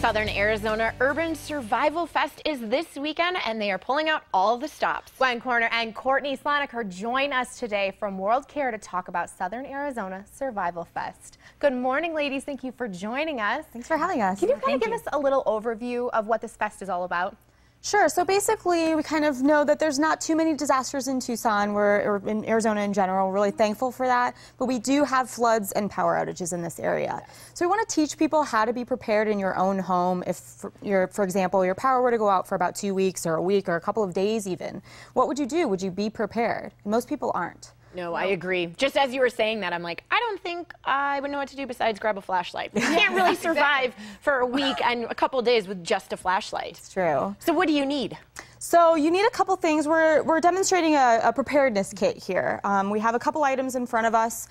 Southern Arizona Urban Survival Fest is this weekend, and they are pulling out all the stops. Gwen Corner and Courtney Sloniker join us today from World Care to talk about Southern Arizona Survival Fest. Good morning, ladies. Thank you for joining us. Thanks for having us. Can you kind of give us a little overview of what this fest is all about? Sure. So basically, we kind of know that there's not too many disasters in Tucson, or in Arizona in general. We're really thankful for that. But we do have floods and power outages in this area. So we want to teach people how to be prepared in your own home if, for example, your power were to go out for about 2 weeks or a week or a couple of days even. What would you do? Would you be prepared? Most people aren't. No, I agree. Just as you were saying that, I'm like, I don't think I would know what to do besides grab a flashlight. You can't really survive for a week and a couple of days with just a flashlight. It's true. So what do you need? So you need a couple things. We're demonstrating a preparedness kit here. We have a couple items in front of us.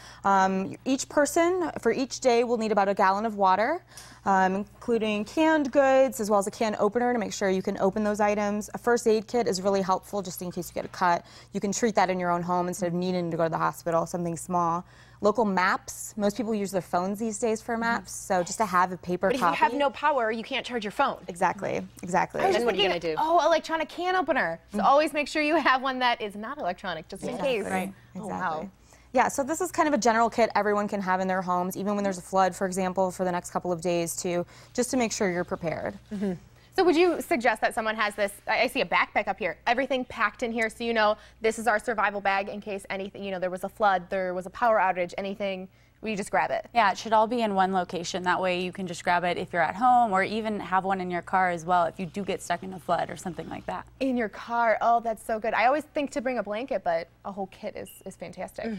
Each person for each day will need about a gallon of water, including canned goods as well as a can opener to make sure you can open those items. A first aid kit is really helpful just in case you get a cut. You can treat that in your own home instead of needing to go to the hospital, something small. Local maps. Most people use their phones these days for maps, so just to have a paper copy. But if you have no power, you can't charge your phone. Exactly, exactly. Then what are you going to do? Oh, electronic can opener. So always make sure you have one that is not electronic, just in case. Right. Oh, Exactly. wow. Yeah, so this is kind of a general kit everyone can have in their homes, even when there's a flood, for example, for the next couple of days too, just to make sure you're prepared. So would you suggest that someone has this, I see a backpack up here, everything packed in here so you know this is our survival bag in case anything, there was a flood, there was a power outage, anything, we just grab it? Yeah, it should all be in one location. That way you can just grab it if you're at home or even have one in your car as well if you do get stuck in a flood or something like that. In your car, oh, that's so good. I always think to bring a blanket, but a whole kit is fantastic.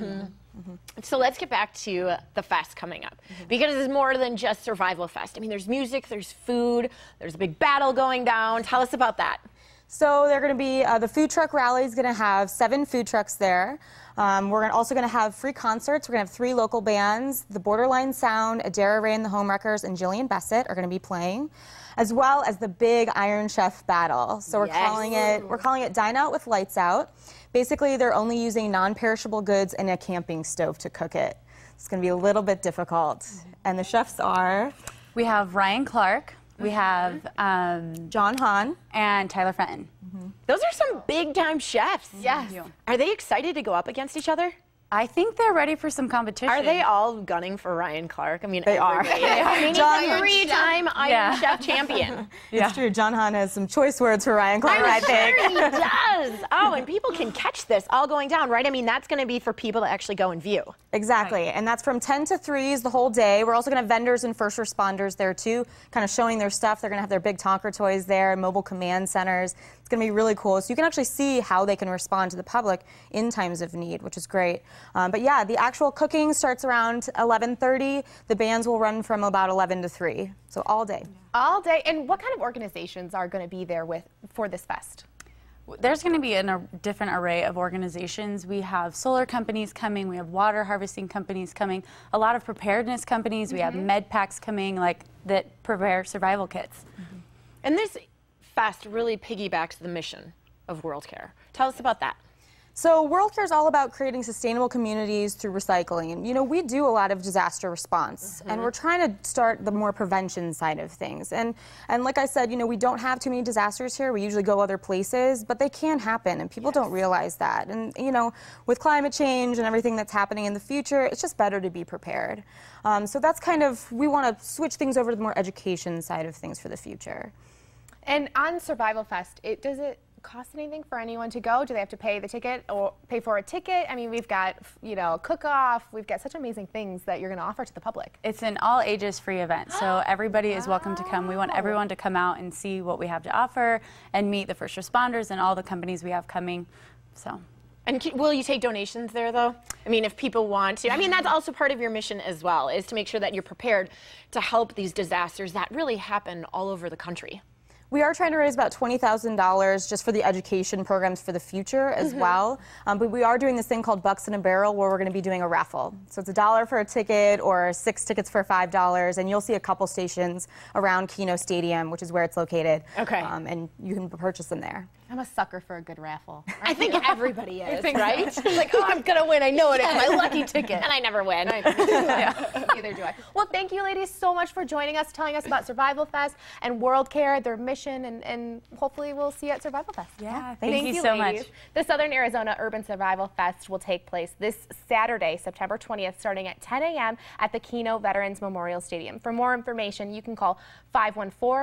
So let's get back to the fest coming up, because it's more than just Survival Fest. I mean, there's music, there's food, there's a big battle going down. Tell us about that. So they're going to be, the food truck rally is going to have 7 food trucks there. We're also going to have free concerts. We're going to have 3 local bands. The Borderline Sound, Adara Ray and the Homewreckers, and Jillian Bessett are going to be playing, as well as the big Iron Chef battle. So we're calling it Dine Out with Lights Out. Basically, they're only using non-perishable goods and a camping stove to cook it. It's going to be a little bit difficult. And the chefs are? We have Ryan Clark, we have John Hahn, and Tyler Fenton. Those are some big-time chefs. Yes. Are they excited to go up against each other? I think they're ready for some competition. Are they all gunning for Ryan Clark? I mean, They are. I mean, he's a 3-time Iron Chef champion. It's true. John Hahn has some choice words for Ryan Clark, I think. Sure he does. Oh, and people can catch this all going down, right? I mean, that's going to be for people to actually go and view. Exactly, and that's from 10 to 3s the whole day. We're also going to have vendors and first responders there too, kind of showing their stuff. They're going to have their big Tonker toys there, mobile command centers. It's going to be really cool. So you can actually see how they can respond to the public in times of need, which is great. But yeah, the actual cooking starts around 11:30. The bands will run from about 11 to 3, so all day. All day. And what kind of organizations are going to be there for this fest? There's going to be a different array of organizations. We have solar companies coming, we have water harvesting companies coming, a lot of preparedness companies, we have med packs coming, that prepare survival kits. And this fest really piggybacks the mission of World Care. Tell us about that. So World Care is all about creating sustainable communities through recycling. And we do a lot of disaster response, and we're trying to start the more prevention side of things. And like I said, we don't have too many disasters here. We usually go other places, but they can happen, and people don't realize that. And with climate change and everything that's happening in the future, it's just better to be prepared. So that's kind of, we want to switch things over to the more education side of things for the future. And on Survival Fest, does it cost anything for anyone to go? Do they have to pay the ticket or pay for a ticket? I mean, we've got, a cook-off. We've got such amazing things that you're going to offer to the public. It's an all-ages free event, so everybody is welcome to come. We want everyone to come out and see what we have to offer and meet the first responders and all the companies we have coming. And will you take donations there, though? I mean, if people want to. I mean, that's also part of your mission as well, is to make sure that you're prepared to help these disasters that really happen all over the country. We are trying to raise about $20,000 just for the education programs for the future as well. But we are doing this thing called Bucks in a Barrel, where we're going to be doing a raffle. So it's $1 for a ticket or 6 tickets for $5, and you'll see a couple stations around Keno Stadium, which is where it's located. Okay. And you can purchase them there. I'm a sucker for a good raffle. I think everybody is, right? It's like, oh, I'm gonna win. I know it. It's my lucky ticket. And I never win. Neither do I. Well, thank you, ladies, so much for joining us, telling us about Survival Fest and World Care, their mission, and hopefully we'll see you at Survival Fest. Yeah, thank you so ladies. much. The Southern Arizona Urban Survival Fest will take place this Saturday, September 20th, starting at 10 a.m. at the Keno Veterans Memorial Stadium. For more information, you can call 514